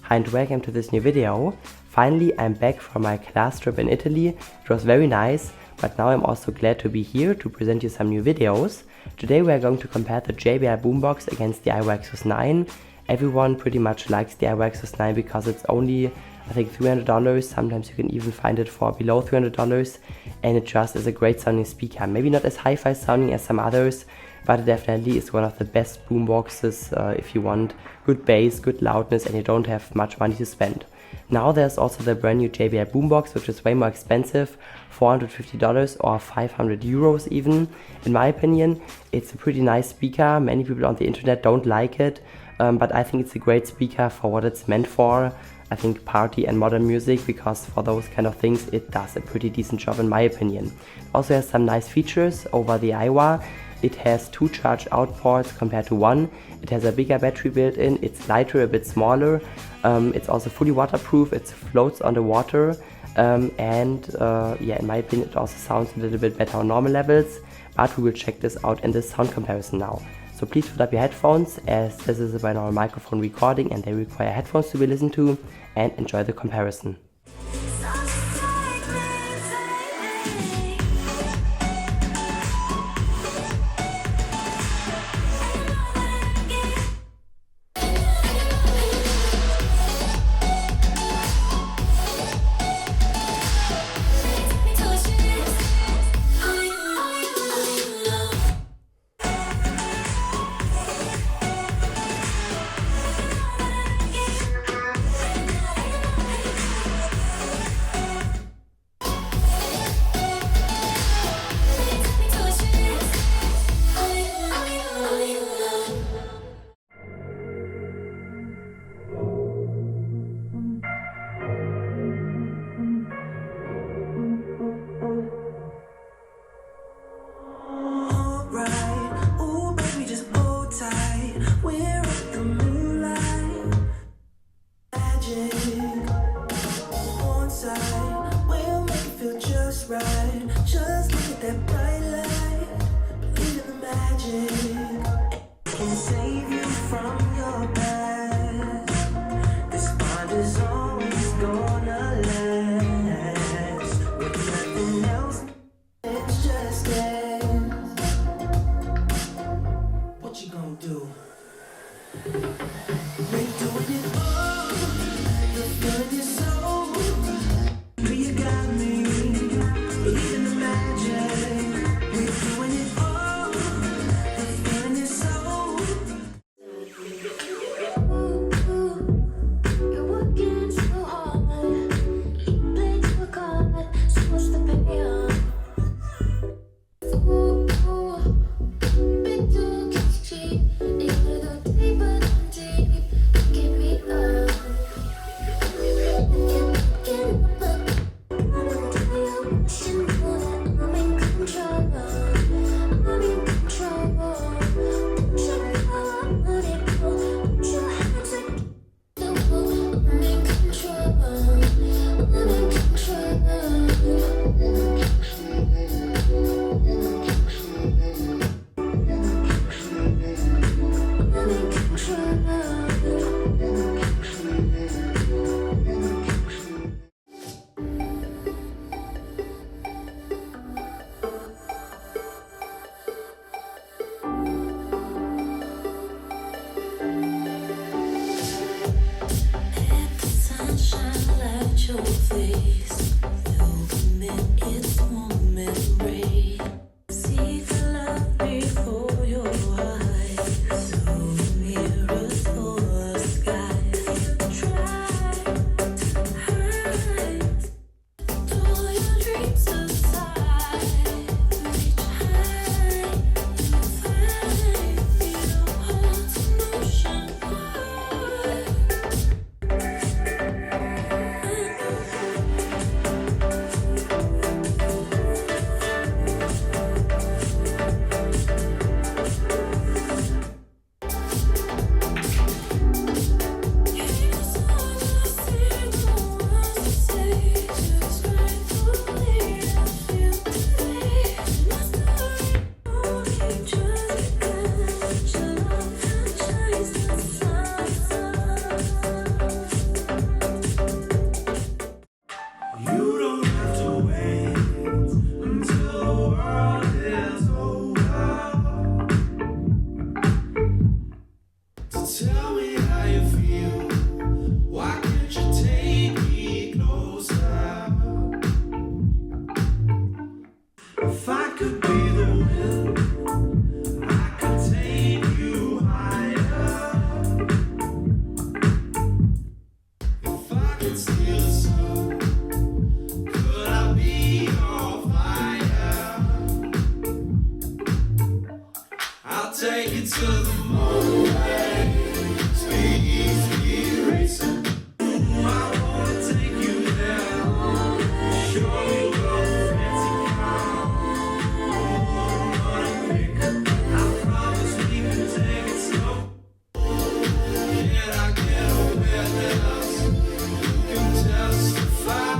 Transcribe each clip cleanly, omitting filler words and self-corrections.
Hi and welcome to this new video. Finally, I'm back from my class trip in Italy. It was very nice, but now I'm also glad to be here to present you some new videos. Today we are going to compare the JBL Boombox against the Aiwa Exos 9. Everyone pretty much likes the Aiwa Exos 9 because it's only, I think, $300. Sometimes you can even find it for below $300, and it just is a great sounding speaker. Maybe not as hi-fi sounding as some others, but it definitely is one of the best boomboxes if you want good bass, good loudness, and you don't have much money to spend. Now there's also the brand new JBL Boombox, which is way more expensive, $450 or 500 euros even. In my opinion, it's a pretty nice speaker. Many people on the internet don't like it, but I think it's a great speaker for what it's meant for. I think party and modern music, because for those kind of things it does a pretty decent job in my opinion. Also has some nice features over the Aiwa. It has 2 charge out ports compared to 1. It has a bigger battery built in, it's lighter, a bit smaller. It's also fully waterproof, it floats on the water. Yeah, in my opinion it also sounds a little bit better on normal levels, but we will check this out in this sound comparison now. So please put up your headphones, as this is a binaural microphone recording and they require headphones to be listened to, and enjoy the comparison. Just look at that bright light, believe in the magic. It can save you from your past. This bond is always gonna last. With nothing else, it's just dance. What you gonna do? We're doing it all. The feeling is so. You got me. Believe in the magic. We're doing it all. The feeling is so. You're working so hard. You played your card. So much to pay on. Big two gets cheap. You gotta go deeper than deep. Get me up. Your face, it's warm memory. See the love before your eyes. So mirrors for the sky. Try to hide. Pull your dreams aside. Reach high and find your heart's motion. take you to the moon. Speed, speed racing. I wanna take you there. Show you your fancy car. I promise we can take it slow. Can I get a witness? You can testify.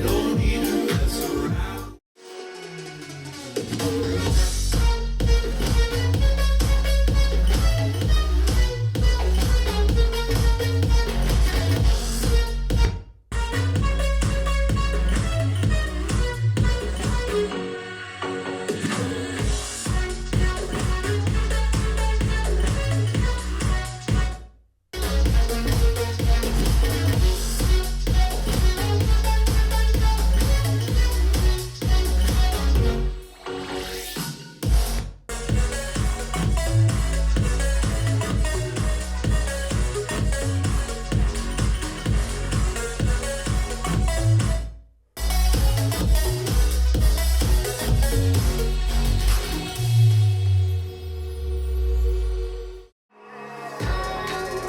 No need to mess around.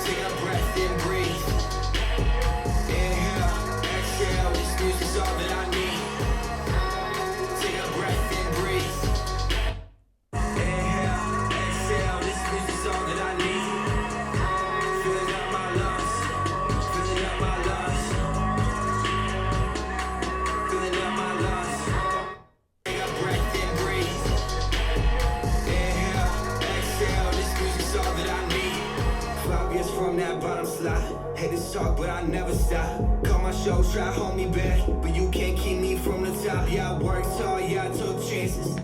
Take a breath and breathe. Inhale, exhale, this music's all that I need. Take a breath and breathe. Inhale, exhale, this music's all that I need. Filling up my lungs, filling up my lungs, filling up my lungs. Take a breath and breathe. Inhale, exhale, this music's all that I need. 5 years from that bottom slide. Haters talk, but I never stop. Call my shows, try to hold me back, but you can't keep me from the top. Yeah, I worked hard, yeah, I took chances.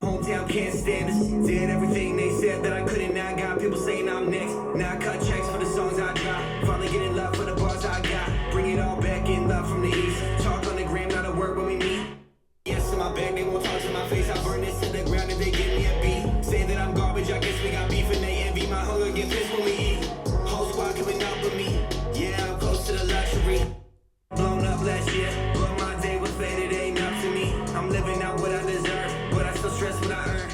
Hometown can't stand us. Did everything they said that I couldn't. Now I got people saying I'm next. Now I cut checks for the songs I drop. Finally getting love for the bars I got. Bring it all back in love from the east. Talk on the gram, not a word when we meet. Yes, in my bag, they won't talk to my face. I burn this to the ground if they give me a beat. Say that I'm garbage, I guess we got beef and they envy my hunger, get pissed when we eat. Whole squad coming up with me. Yeah, I'm close to the luxury. Blown up last year, but my day was faded, ain't up to me. I'm living out what I deserve, but I still stress what I earn.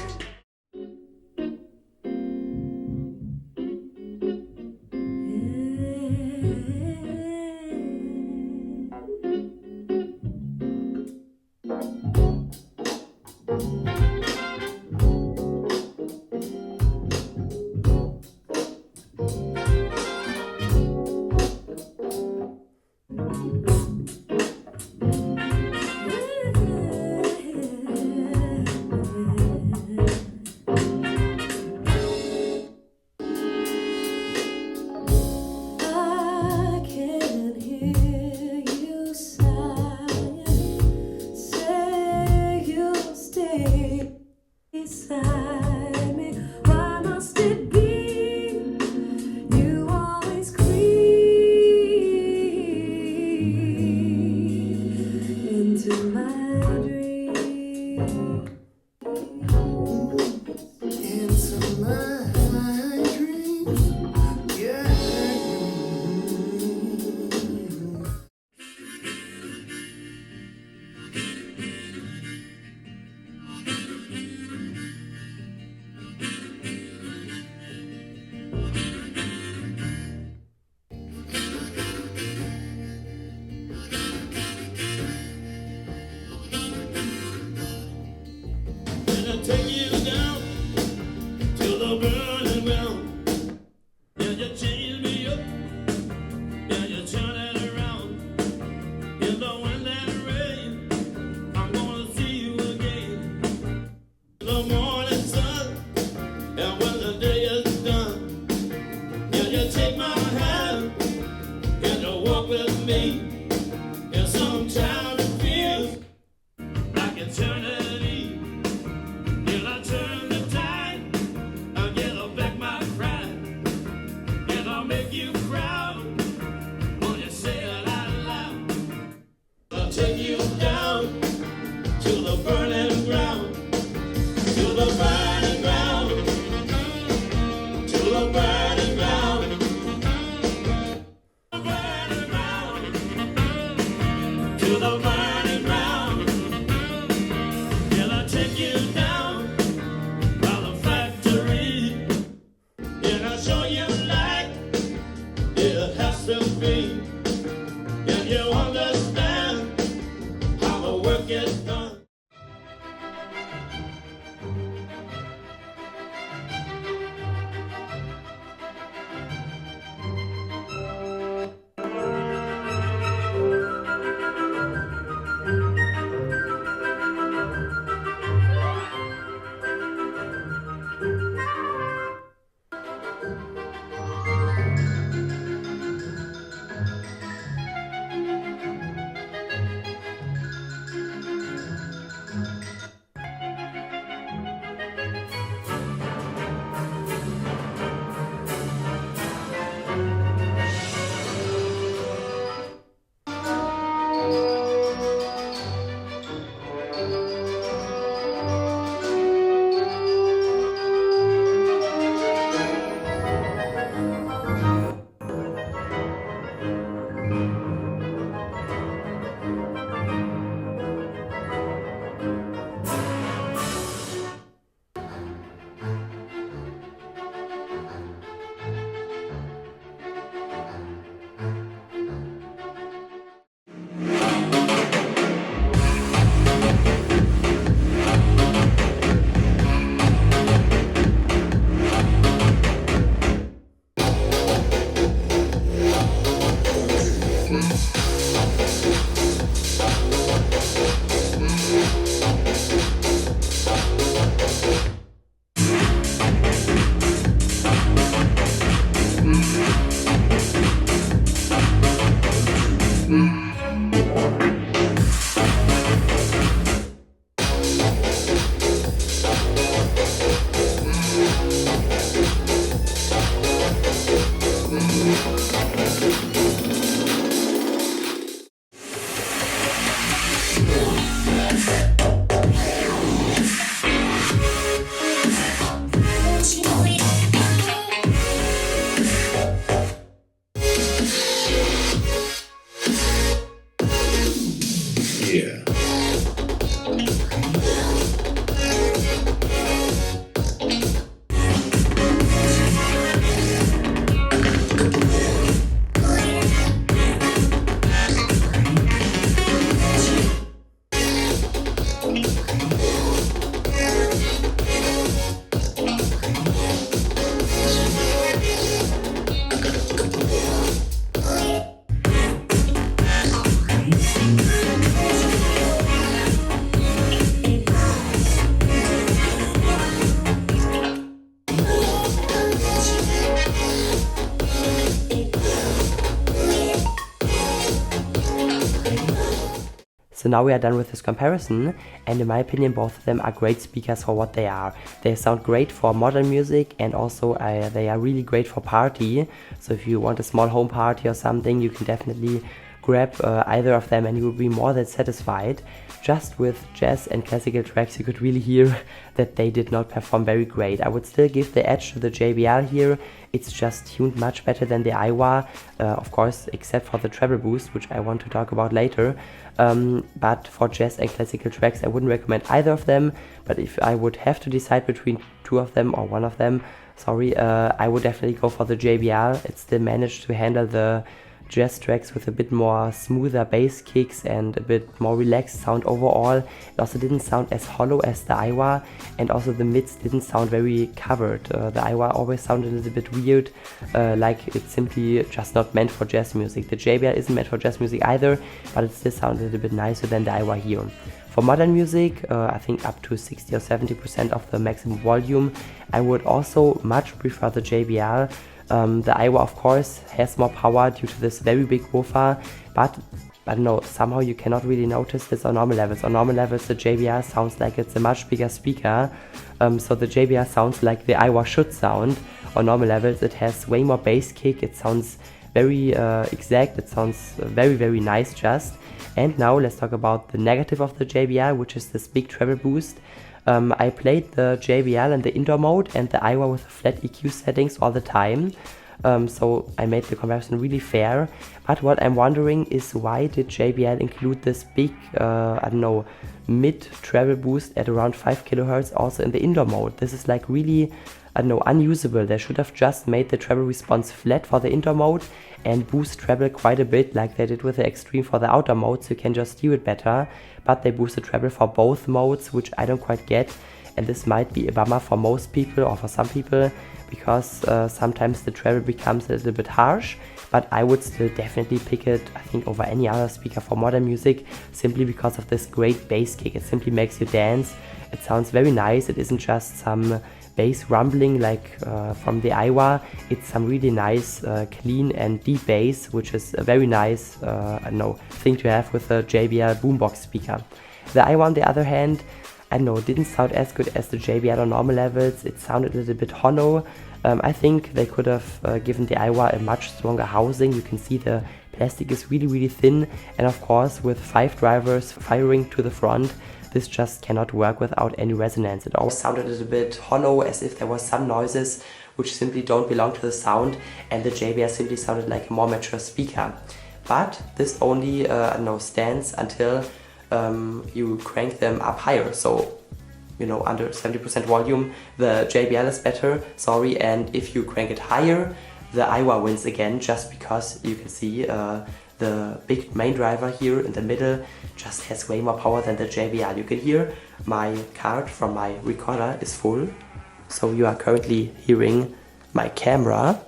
I can hear you sighing, say you'll stay beside me. Why must it be you always creep into my dreams? Into my dreams, yeah. Gonna take you down to the burning ground. Yeah, you change me up. Yeah, you turn it around. In the wind and rain, I'm gonna see you again. The morning sun, and when the day is done, yeah, you take my hand and you walk with me. And sometimes it feels like eternity. Till I turn the tide, I'll get back my pride, and I'll make you proud when you say it out loud. I'll take you down to the burning ground, to the burning ground, to the burning ground, the burning ground, to the burning ground. Till I take you down. So now we are done with this comparison, and in my opinion both of them are great speakers for what they are. They sound great for modern music, and also they are really great for party. So if you want a small home party or something, you can definitely grab either of them and you will be more than satisfied. Just with jazz and classical tracks you could really hear that they did not perform very great. I would still give the edge to the JBL here. It's just tuned much better than the Aiwa, of course, except for the treble boost, which I want to talk about later. But for jazz and classical tracks I wouldn't recommend either of them, but if I would have to decide between two of them or one of them, I would definitely go for the JBL. It still managed to handle the jazz tracks with a bit more smoother bass kicks and a bit more relaxed sound overall. It also didn't sound as hollow as the Aiwa, and also the mids didn't sound very covered. The Aiwa always sounded a little bit weird, like it's simply just not meant for jazz music. The JBL isn't meant for jazz music either, but it still sounded a little bit nicer than the Aiwa here. For modern music, I think up to 60 or 70% of the maximum volume, I would also much prefer the JBL. The Aiwa of course has more power due to this very big woofer, but I don't know, somehow you cannot really notice this on normal levels. On normal levels the JBL sounds like it's a much bigger speaker, so the JBL sounds like the Aiwa should sound. On normal levels it has way more bass kick, it sounds very exact, it sounds very nice just. And now let's talk about the negative of the JBL, which is this big treble boost. I played the JBL in the indoor mode and the Aiwa with the flat EQ settings all the time, so I made the comparison really fair. But what I'm wondering is, why did JBL include this big, I don't know, mid treble boost at around 5 kHz also in the indoor mode? This is like really, I don't know, unusable. They should have just made the treble response flat for the indoor mode and boost treble quite a bit like they did with the extreme for the outdoor mode, so you can just steer it better. But they boosted treble for both modes, which I don't quite get, and this might be a bummer for most people or for some people, because sometimes the treble becomes a little bit harsh. But I would still definitely pick it, I think, over any other speaker for modern music, simply because of this great bass kick. It simply makes you dance. It sounds very nice. It isn't just some bass rumbling like from the Aiwa. It's some really nice clean and deep bass, which is a very nice I don't know, thing to have with a JBL Boombox speaker. The Aiwa on the other hand, I don't know, didn't sound as good as the JBL on normal levels. It sounded a little bit hollow. I think they could have given the Aiwa a much stronger housing. You can see the plastic is really thin, and of course with 5 drivers firing to the front, this just cannot work without any resonance. It always sounded a little bit hollow, as if there was some noises which simply don't belong to the sound, and the JBL simply sounded like a more mature speaker. But this only stands until you crank them up higher. So, you know, under 70% volume the JBL is better, and if you crank it higher the Aiwa wins again, just because you can see the big main driver here in the middle just has way more power than the JBL. You can hear my card from my recorder is full, so you are currently hearing my camera.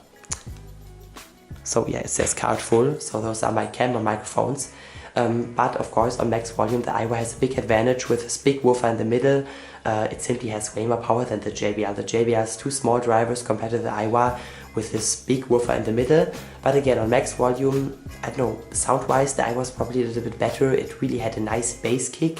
So yeah, it says card full, so those are my camera microphones. But of course on max volume the Aiwa has a big advantage with this big woofer in the middle. It simply has way more power than the JBL. The JBL has 2 small drivers compared to the Aiwa with this big woofer in the middle. But again, on max volume, I don't know, sound wise the Aiwa was probably a little bit better. It really had a nice bass kick,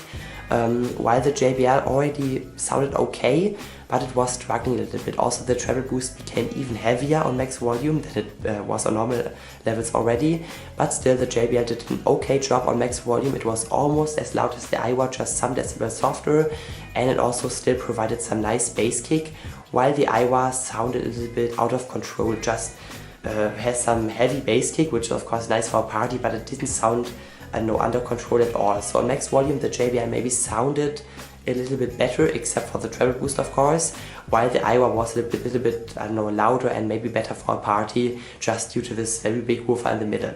while the JBL already sounded okay, but it was struggling a little bit. Also the treble boost became even heavier on max volume than it was on normal levels already, but still the JBL did an okay job on max volume. It was almost as loud as the Aiwa, just some decibels softer, and it also still provided some nice bass kick, while the Aiwa sounded a little bit out of control. Just has some heavy bass kick, which is of course nice for a party, but it didn't sound under control at all. So on max volume the JBL maybe sounded a little bit better, except for the treble boost of course, while the Aiwa was a little bit louder and maybe better for a party, just due to this very big woofer in the middle.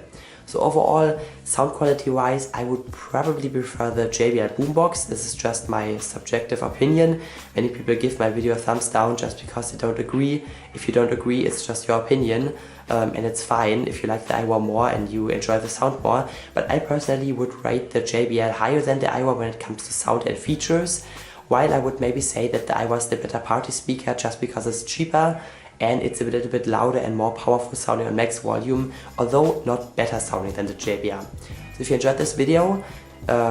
So overall, sound quality wise, I would probably prefer the JBL Boombox. This is just my subjective opinion. Many people give my video a thumbs down just because they don't agree. If you don't agree, it's just your opinion, and it's fine if you like the Aiwa more and you enjoy the sound more. But I personally would rate the JBL higher than the Aiwa when it comes to sound and features, while I would maybe say that the Aiwa is the better party speaker just because it's cheaper and it's a little bit louder and more powerful sounding on max volume, although not better sounding than the JBL. So if you enjoyed this video,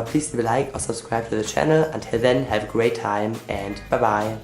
Please leave a like or subscribe to the channel. Until then, have a great time and bye bye.